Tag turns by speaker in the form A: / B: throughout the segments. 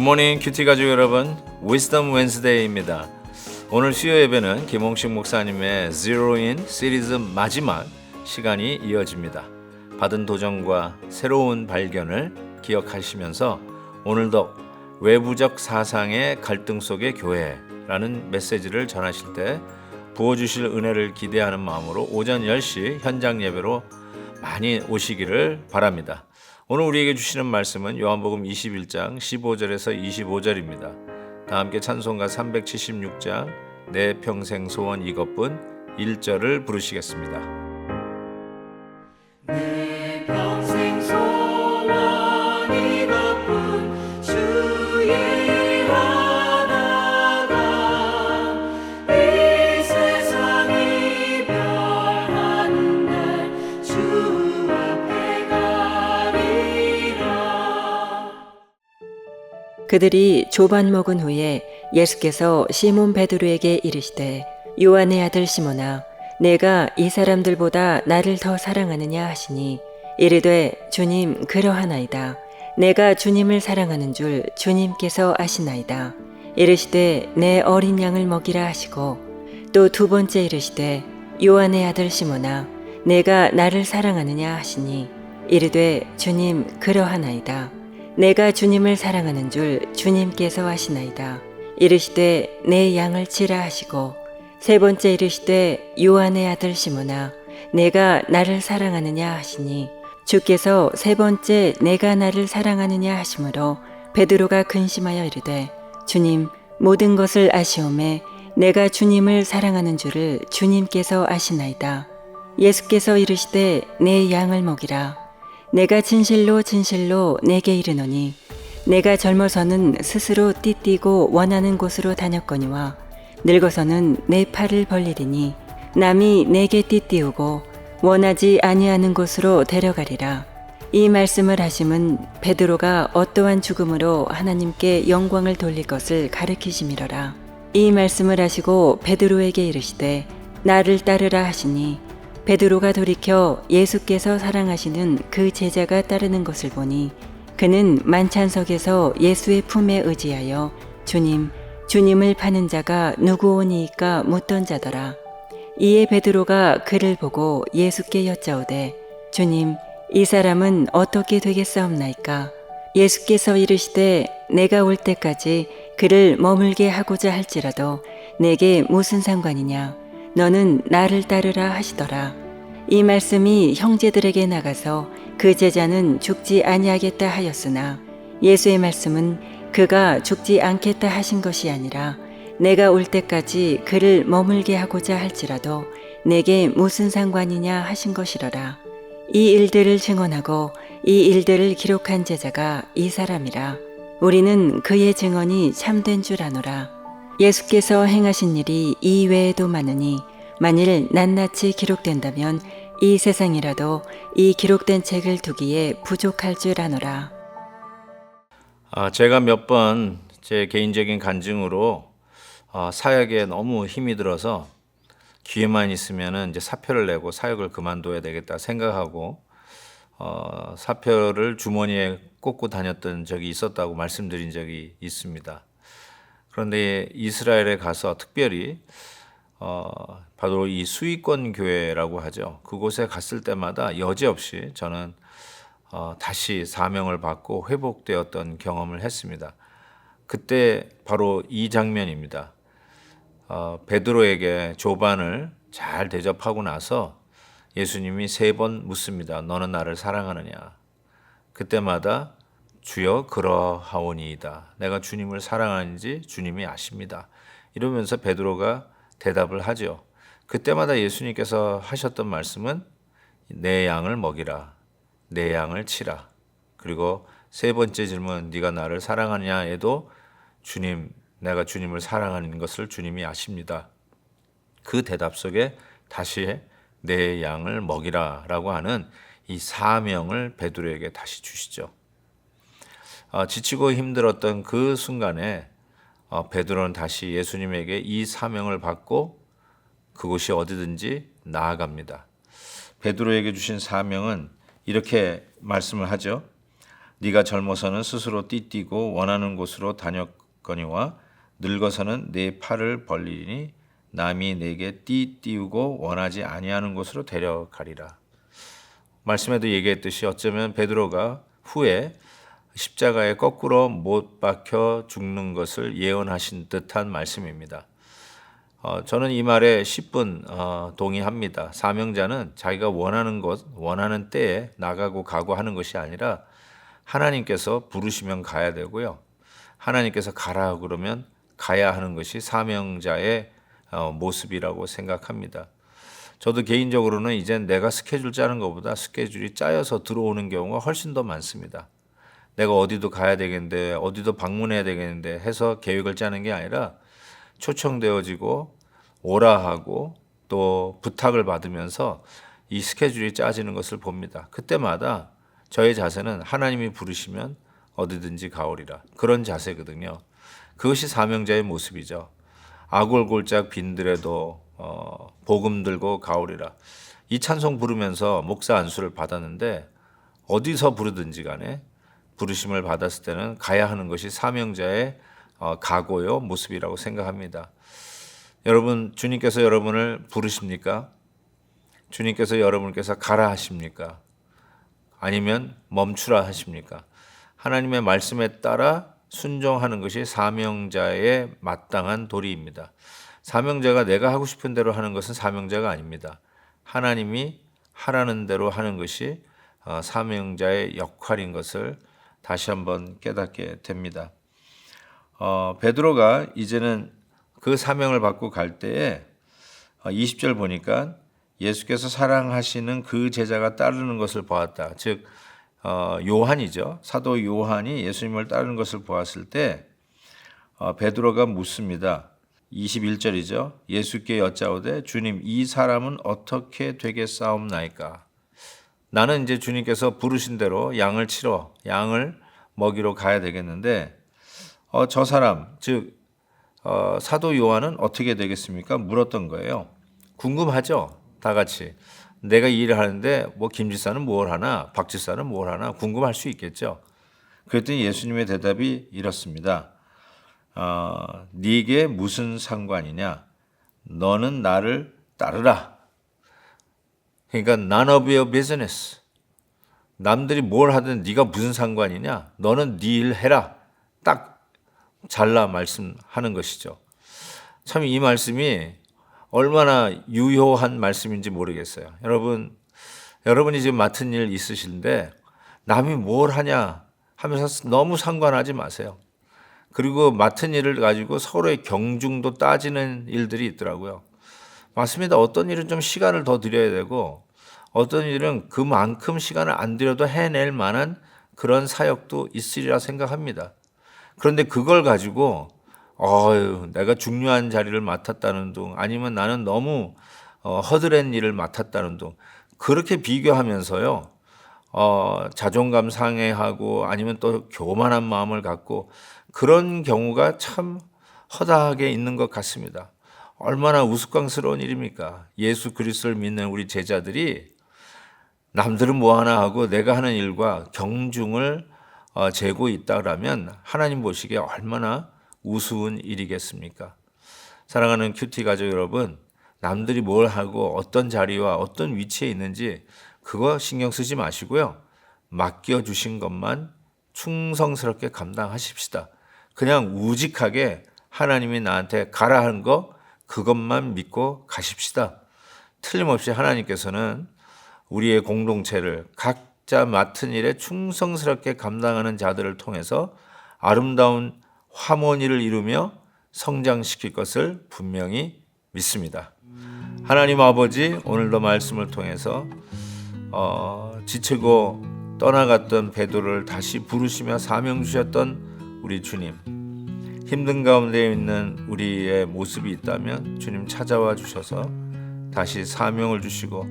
A: 굿모닝 큐티 가족 여러분, 위스덤 웬스데이입니다. 오늘 수요 예배는 김홍식 목사님의 제로인 시리즈 마지막 시간이 이어집니다. 받은 도전과 새로운 발견을 기억하시면서 오늘도 외부적 사상의 갈등 속의 교회라는 메시지를 전하실 때 부어주실 은혜를 기대하는 마음으로 오전 10시 현장 예배로 많이 오시기를 바랍니다. 오늘 우리에게 주시는 말씀은 요한복음 21장 15절에서 25절입니다. 다 함께 찬송가 376장 내 평생 소원 이것뿐 1절을 부르시겠습니다.
B: 내 평생 소원 이것뿐 주의 하나가 이 세상 이별하는 날 주 앞에 가리라.
C: 그들이 조반 먹은 후에 예수께서 시몬 베드로에게 이르시되 요한의 아들 시몬아 내가 이 사람들보다 나를 더 사랑하느냐 하시니 이르되 주님 그러하나이다. 내가 주님을 사랑하는 줄 주님께서 아시나이다. 이르시되 내 어린 양을 먹이라 하시고 또 두 번째 이르시되 요한의 아들 시몬아 내가 나를 사랑하느냐 하시니 이르되 주님 그러하나이다. 내가 주님을 사랑하는 줄 주님께서 아시나이다. 이르시되 내 양을 치라 하시고 세 번째 이르시되 요한의 아들 시몬아 내가 나를 사랑하느냐 하시니 주께서 세 번째 내가 나를 사랑하느냐 하시므로 베드로가 근심하여 이르되 주님 모든 것을 아시오매 내가 주님을 사랑하는 줄을 주님께서 아시나이다. 예수께서 이르시되 내 양을 먹이라. 내가 진실로 진실로 내게 이르노니 내가 젊어서는 스스로 띠띠고 원하는 곳으로 다녔거니와 늙어서는 내 팔을 벌리리니 남이 내게 띠띠우고 원하지 아니하는 곳으로 데려가리라. 이 말씀을 하심은 베드로가 어떠한 죽음으로 하나님께 영광을 돌릴 것을 가르치심이로라. 이 말씀을 하시고 베드로에게 이르시되 나를 따르라 하시니 베드로가 돌이켜 예수께서 사랑하시는 그 제자가 따르는 것을 보니 그는 만찬석에서 예수의 품에 의지하여 주님을 파는 자가 누구오니이까 묻던 자더라. 이에 베드로가 그를 보고 예수께 여짜오되 주님 이 사람은 어떻게 되겠사옵나이까? 예수께서 이르시되 내가 올 때까지 그를 머물게 하고자 할지라도 내게 무슨 상관이냐? 너는 나를 따르라 하시더라. 이 말씀이 형제들에게 나가서 그 제자는 죽지 아니하겠다 하였으나 예수의 말씀은 그가 죽지 않겠다 하신 것이 아니라 내가 올 때까지 그를 머물게 하고자 할지라도 내게 무슨 상관이냐 하신 것이로라. 이 일들을 증언하고 이 일들을 기록한 제자가 이 사람이라. 우리는 그의 증언이 참된 줄 아노라. 예수께서 행하신 일이 이 외에도 많으니 만일 낱낱이 기록된다면 이 세상이라도 이 기록된 책을 두기에 부족할 줄 아노라.
A: 제가 몇 번 제 개인적인 간증으로 사역에 너무 힘이 들어서 기회만 있으면 이제 사표를 내고 사역을 그만둬야 되겠다 생각하고 사표를 주머니에 꽂고 다녔던 적이 있었다고 말씀드린 적이 있습니다. 그런데 이스라엘에 가서 특별히 바로 이 수위권 교회라고 하죠. 그곳에 갔을 때마다 여지없이 저는 다시 사명을 받고 회복되었던 경험을 했습니다. 그때 바로 이 장면입니다. 베드로에게 조반을 잘 대접하고 나서 예수님이 3번 묻습니다. 너는 나를 사랑하느냐? 그때마다 주여 그러하오니이다. 내가 주님을 사랑하는지 주님이 아십니다. 이러면서 베드로가 대답을 하죠. 그때마다 예수님께서 하셨던 말씀은 내 양을 먹이라, 내 양을 치라. 그리고 세 번째 질문 네가 나를 사랑하냐에도 주님, 내가 주님을 사랑하는 것을 주님이 아십니다. 그 대답 속에 다시 내 양을 먹이라 라고 하는 이 사명을 베드로에게 다시 주시죠. 지치고 힘들었던 그 순간에 베드로는 다시 예수님에게 이 사명을 받고 그곳이 어디든지 나아갑니다. 베드로에게 주신 사명은 이렇게 말씀을 하죠. 네가 젊어서는 스스로 띠뛰고 원하는 곳으로 다녔거니와 늙어서는 네 팔을 벌리니 남이 내게 띠띠우고 원하지 아니하는 곳으로 데려가리라. 말씀에도 얘기했듯이 어쩌면 베드로가 후에 십자가에 거꾸로 못 박혀 죽는 것을 예언하신 듯한 말씀입니다. 저는 이 말에 10분 동의합니다. 사명자는 자기가 원하는 것, 원하는 때에 나가고 가고 하는 것이 아니라 하나님께서 부르시면 가야 되고요. 하나님께서 가라 그러면 가야 하는 것이 사명자의 모습이라고 생각합니다. 저도 개인적으로는 이젠 내가 스케줄 짜는 것보다 스케줄이 짜여서 들어오는 경우가 훨씬 더 많습니다. 내가 어디도 가야 되겠는데 어디도 방문해야 되겠는데 해서 계획을 짜는 게 아니라 초청되어지고 오라 하고 또 부탁을 받으면서 이 스케줄이 짜지는 것을 봅니다. 그때마다 저의 자세는 하나님이 부르시면 어디든지 가오리라. 그런 자세거든요. 그것이 사명자의 모습이죠. 아골골짝 빈들에도 복음 들고 가오리라. 이 찬송 부르면서 목사 안수를 받았는데 어디서 부르든지 간에 부르심을 받았을 때는 가야 하는 것이 사명자의 각오요 모습이라고 생각합니다. 여러분, 주님께서 여러분을 부르십니까? 주님께서 여러분께서 가라 하십니까? 아니면 멈추라 하십니까? 하나님의 말씀에 따라 순종하는 것이 사명자의 마땅한 도리입니다. 사명자가 내가 하고 싶은 대로 하는 것은 사명자가 아닙니다. 하나님이 하라는 대로 하는 것이 사명자의 역할인 것을 다시 한번 깨닫게 됩니다. 베드로가 이제는 그 사명을 받고 갈 때에 20절 보니까 예수께서 사랑하시는 그 제자가 따르는 것을 보았다. 즉 요한이죠. 사도 요한이 예수님을 따르는 것을 보았을 때 베드로가 묻습니다. 21절이죠. 예수께 여짜오되 주님 이 사람은 어떻게 되겠사옵나이까? 나는 이제 주님께서 부르신 대로 양을 치러 양을 먹이러 가야 되겠는데 저 사람 즉 사도 요한은 어떻게 되겠습니까? 물었던 거예요. 궁금하죠? 다 같이. 내가 이 일을 하는데 뭐 김지사는 뭘 하나 박지사는 뭘 하나 궁금할 수 있겠죠. 그랬더니 예수님의 대답이 이렇습니다. 네게 무슨 상관이냐? 너는 나를 따르라. 그러니까 none of your business. 남들이 뭘 하든 네가 무슨 상관이냐? 너는 네 일 해라. 딱 잘라 말씀하는 것이죠. 참 이 말씀이 얼마나 유효한 말씀인지 모르겠어요. 여러분이 지금 맡은 일 있으신데 남이 뭘 하냐 하면서 너무 상관하지 마세요. 그리고 맡은 일을 가지고 서로의 경중도 따지는 일들이 있더라고요. 맞습니다. 어떤 일은 좀 시간을 더 들여야 되고 어떤 일은 그만큼 시간을 안 들여도 해낼 만한 그런 사역도 있으리라 생각합니다. 그런데 그걸 가지고 내가 중요한 자리를 맡았다는 둥 아니면 나는 너무 허드렛 일을 맡았다는 둥 그렇게 비교하면서요 자존감 상해하고 아니면 또 교만한 마음을 갖고 그런 경우가 참 허다하게 있는 것 같습니다. 얼마나 우스꽝스러운 일입니까? 예수 그리스도를 믿는 우리 제자들이 남들은 뭐 하나 하고 내가 하는 일과 경중을 재고 있다라면 하나님 보시기에 얼마나 우스운 일이겠습니까? 사랑하는 큐티 가족 여러분, 남들이 뭘 하고 어떤 자리와 어떤 위치에 있는지 그거 신경 쓰지 마시고요. 맡겨주신 것만 충성스럽게 감당하십시다. 그냥 우직하게 하나님이 나한테 가라 하는 거 그것만 믿고 가십시다. 틀림없이 하나님께서는 우리의 공동체를 각자 맡은 일에 충성스럽게 감당하는 자들을 통해서 아름다운 화모니를 이루며 성장시킬 것을 분명히 믿습니다. 하나님 아버지, 오늘도 말씀을 통해서 지치고 떠나갔던 베드로를 다시 부르시며 사명 주셨던 우리 주님, 힘든 가운데 있는 우리의 모습이 있다면 주님 찾아와 주셔서 다시 사명을 주시고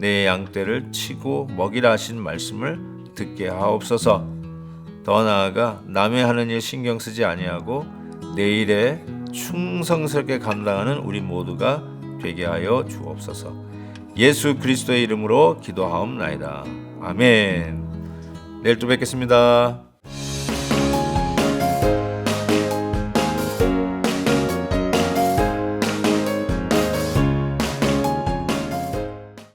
A: 내 양떼를 치고 먹이라 하신 말씀을 듣게 하옵소서. 더 나아가 남의 하는 일 신경 쓰지 아니하고 내 일에 충성스럽게 감당하는 우리 모두가 되게 하여 주옵소서. 예수 그리스도의 이름으로 기도하옵나이다. 아멘. 내일 또 뵙겠습니다.